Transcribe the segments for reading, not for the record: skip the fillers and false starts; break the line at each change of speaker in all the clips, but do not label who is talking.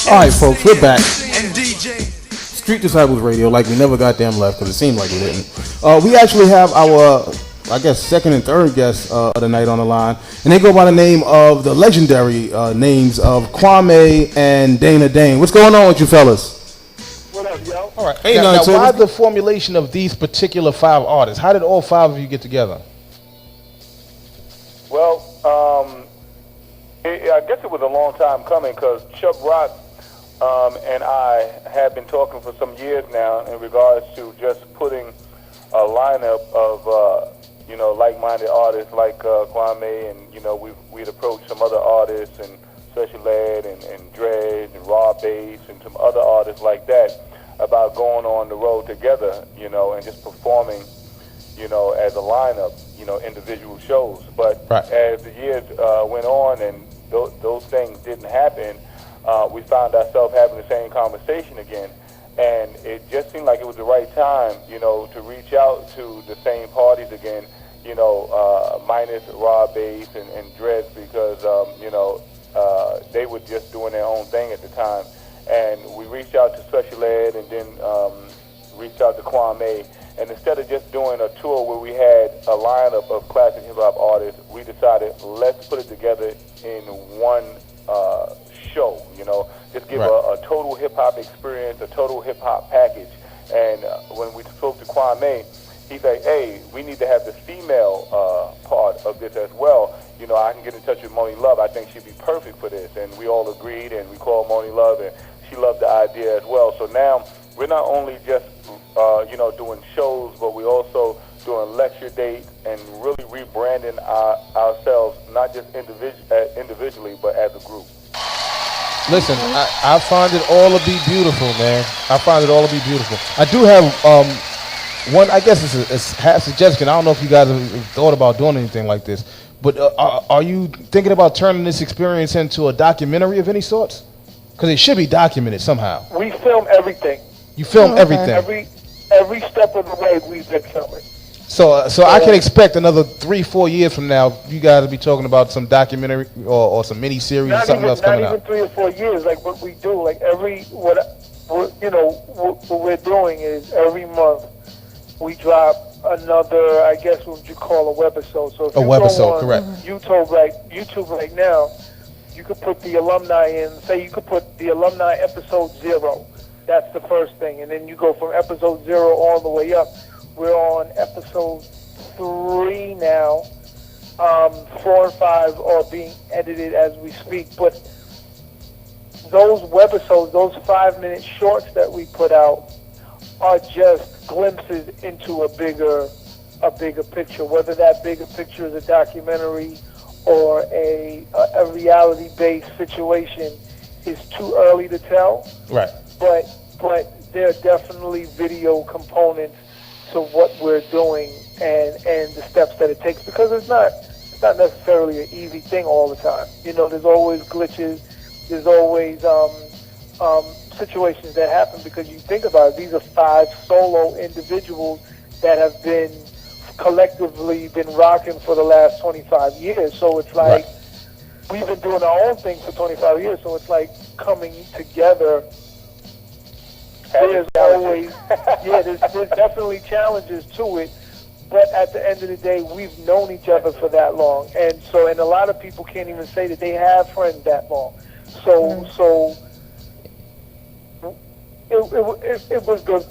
Alright, folks, we're back. Street Disciples Radio, like we never got them left, because it seemed like we didn't. We actually have our, I guess, second and third guests of the night on the line, and they go by the name of the legendary names of Kwame and Dane. What's going on with you fellas?
What up, yo?
All right. Hey, now why the formulation of these particular 5 artists? How did all 5 of you get together?
Well, I guess it was a long time coming because Chubb Rock and I have been talking for some years now in regards to just putting a lineup of like-minded artists like Kwame, and we'd approached some other artists and Special Ed and Dredge and Raw Bass and some other artists like that about going on the road together, and just performing, as a lineup, individual shows. But as the years went on and those things didn't happen, we found ourselves having the same conversation again. And it just seemed like it was the right time, to reach out to the same parties again, minus Raw Bass and Dredge, because, they were just doing their own thing at the time. And we reached out to Special Ed and then reached out to Kwame. And instead of just doing a tour where we had a lineup of classic hip-hop artists, we decided let's put it together in one show, just give a total hip-hop experience, a total hip-hop package. And when we spoke to Kwame, he's like, hey, we need to have the female part of this as well. I can get in touch with Moni Love. I think she'd be perfect for this. And we all agreed, and we called Moni Love, and she loved the idea as well. So now we're not only just, doing shows, but we're also doing lecture dates and really rebranding ourselves, not just individually, but as a group.
Listen, I find it all to be beautiful, man. I find it all to be beautiful. I do have one, I guess it's a suggestion. I don't know if you guys have thought about doing anything like this, but are you thinking about turning this experience into a documentary of any sorts? Because it should be documented somehow.
We film everything.
You film everything.
Every step of the way we've been filming.
So I can expect another 3-4 years from now, you guys will be talking about some documentary or some mini series or something else coming out.
Not even 3 or 4 years. Like what we do, like what we're doing is every month we drop another, I guess what you call a webisode. So if
a webisode, correct.
YouTube right now, you could put the alumni in. Say you could put the alumni episode 0. That's the first thing, and then you go from episode 0 all the way up. We're on episode 3 now. 4 and 5 are being edited as we speak. But those webisodes, those 5-minute shorts that we put out, are just glimpses into a bigger picture. Whether that bigger picture is a documentary or a reality-based situation is too early to tell.
Right.
But there are definitely video components to what we're doing and the steps that it takes, because it's not necessarily an easy thing all the time. There's always glitches. There's always situations that happen, because you think about it, these are 5 solo individuals that have been collectively been rocking for the last 25 years. So it's like we've been doing our own thing for 25 years. So it's like coming together. There's always, there's definitely challenges to it, but at the end of the day, we've known each other for that long, and a lot of people can't even say that they have friends that long. So it was the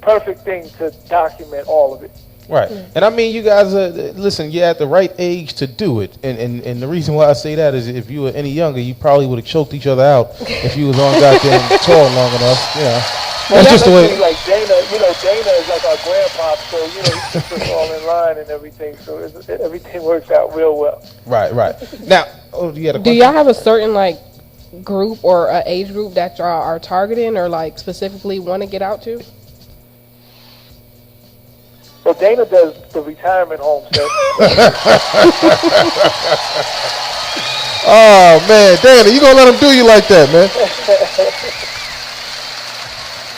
perfect thing to document all of it.
Right. And I mean, you guys, listen, you're at the right age to do it. And the reason why I say that is if you were any younger, you probably would have choked each other out if you was on goddamn tour long enough.
Well, that's just the way. Like Dana, Dana is like our grandpa, so, he keeps us all in line and everything. So everything works out real well.
Right. Now,
do y'all have a certain, group or age group that y'all are targeting or, specifically want to get out to?
Well, Dana does the retirement home set.
Oh, man, Dana, you gonna let him do you like that, man?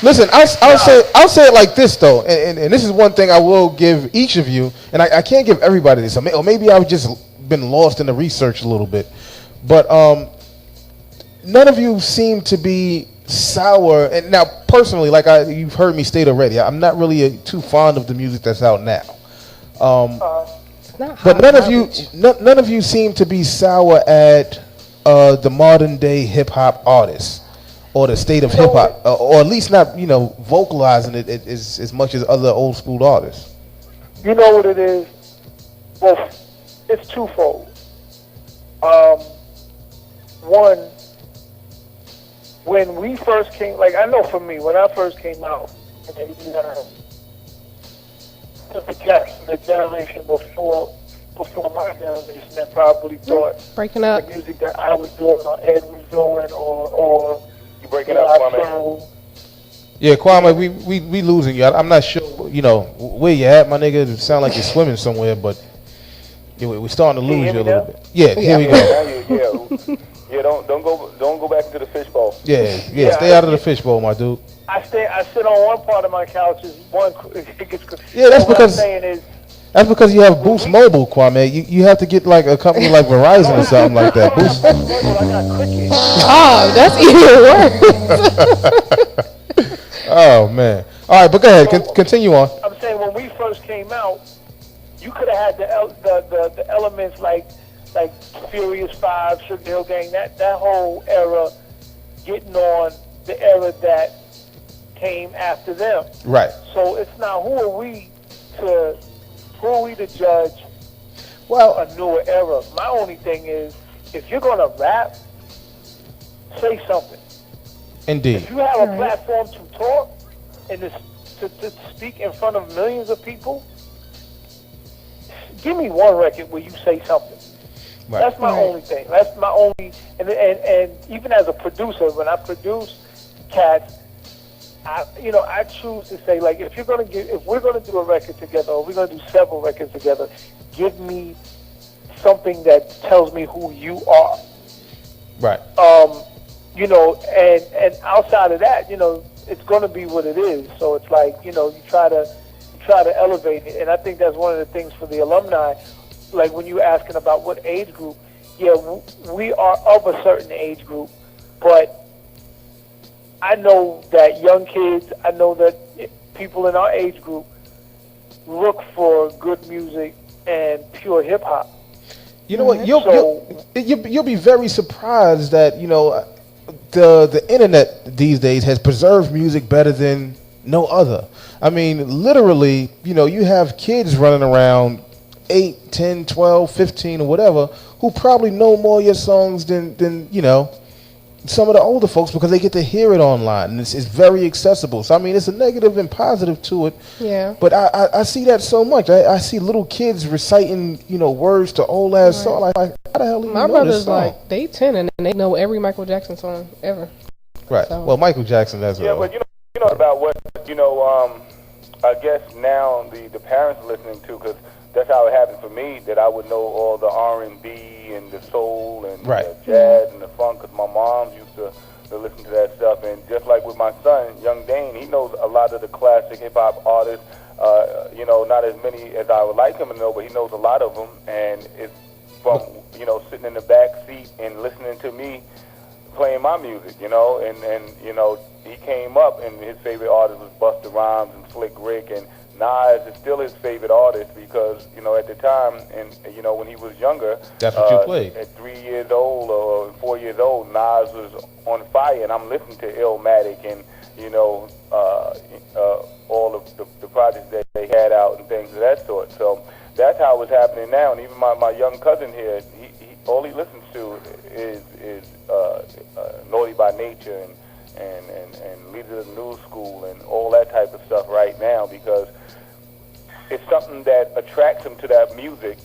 Listen, I'll say it like this, though, and this is one thing I will give each of you, and I can't give everybody this, or maybe I've just been lost in the research a little bit, but none of you seem to be sour. And now, personally, like you've heard me state already, I'm not really too fond of the music that's out now. But none of you seem to be sour at the modern day hip hop artists or the state of hip hop, or at least not vocalizing it as much as other old school artists.
You know what it is? Well, it's twofold. One, when we first came, like I know for me, when I first came out, the generation before my generation that probably thought
breaking up
the music that I was doing or Ed was doing or
you breaking up, Kwame.
Yeah, Kwame, we losing you. I'm not sure, where you at, my nigga. It sound like you're swimming somewhere, but we're starting to lose you a little bit. Yeah, here we go.
Yeah, don't go back into the fishbowl.
Yeah, stay out of the fishbowl, my dude.
I sit on one part of my couch.
Yeah, that's because you have Boost Mobile, Kwame. You have to get like a company like Verizon or something like that. Boost.
Oh, that's even worse.
Oh man. All right, but go ahead. Continue on.
I'm saying when we first came out, you could have had the elements like Furious 5, Sugar Hill Gang, that whole era, getting on the era that came after them.
Right.
So it's now who are we to judge a newer era? My only thing is, if you're gonna rap, say something.
Indeed.
If you have a platform to talk and to speak in front of millions of people, give me one record where you say something. Right. That's my only thing. That's my only, and even as a producer, when I produce cats, I choose to say, like, if we're gonna do a record together, or we're gonna do several records together, give me something that tells me who you are.
Right.
And outside of that, it's gonna be what it is. So it's like, you try to elevate it, and I think that's one of the things for the alumni. Like when you're asking about what age group, we are of a certain age group, but I know that young kids, I know that people in our age group look for good music and pure hip hop.
You know what? You'll be very surprised that the internet these days has preserved music better than no other. I mean, literally, you have kids running around 8, 10, 12, 15 or whatever who probably know more of your songs than some of the older folks, because they get to hear it online and it's very accessible. So I mean, it's a negative and positive to it.
Yeah.
But I see that so much. I see little kids reciting words to old ass songs. Like, how the hell do you know this song?
My brother's like, they 10 and they know every Michael Jackson song ever.
Right. So. Well, Michael Jackson, that's
yeah. But you know about what I guess now the parents are listening to, because that's how it happened for me, that I would know all the R&B and the soul and the jazz and the funk, because my mom used to listen to that stuff. And just like with my son, young Dane, he knows a lot of the classic hip-hop artists, not as many as I would like him to know, but he knows a lot of them. And it's from, sitting in the back seat and listening to me playing my music, and he came up and his favorite artist was Busta Rhymes and Slick Rick, and Nas is still his favorite artist because, at the time, and, when he was younger,
that's what you played.
At 3 years old or 4 years old, Nas was on fire, and I'm listening to Illmatic and, all of the projects that they had out and things of that sort. So that's how it's happening now. And even my young cousin here, all he listens to is Naughty by Nature and Leader of the New School and all that type of stuff right now, because it's something that attracts him to that music,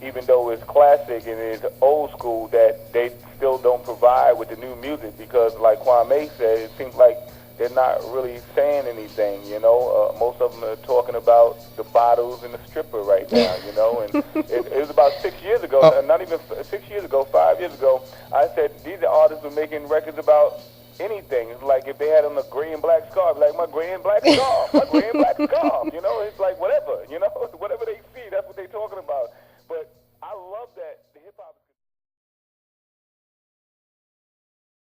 even though it's classic and it's old school, that they still don't provide with the new music, because like Kwame said, it seems like they're not really saying anything, most of them are talking about the bottles and the stripper right now, and it was about 6 years ago, not even 6 years ago, 5 years ago, I said these artists were making records about anything. It's like if they had on a gray and black scarf, like my gray and black scarf, my gray and black scarf, it's like whatever, whatever they see, that's what they're talking about. But I love that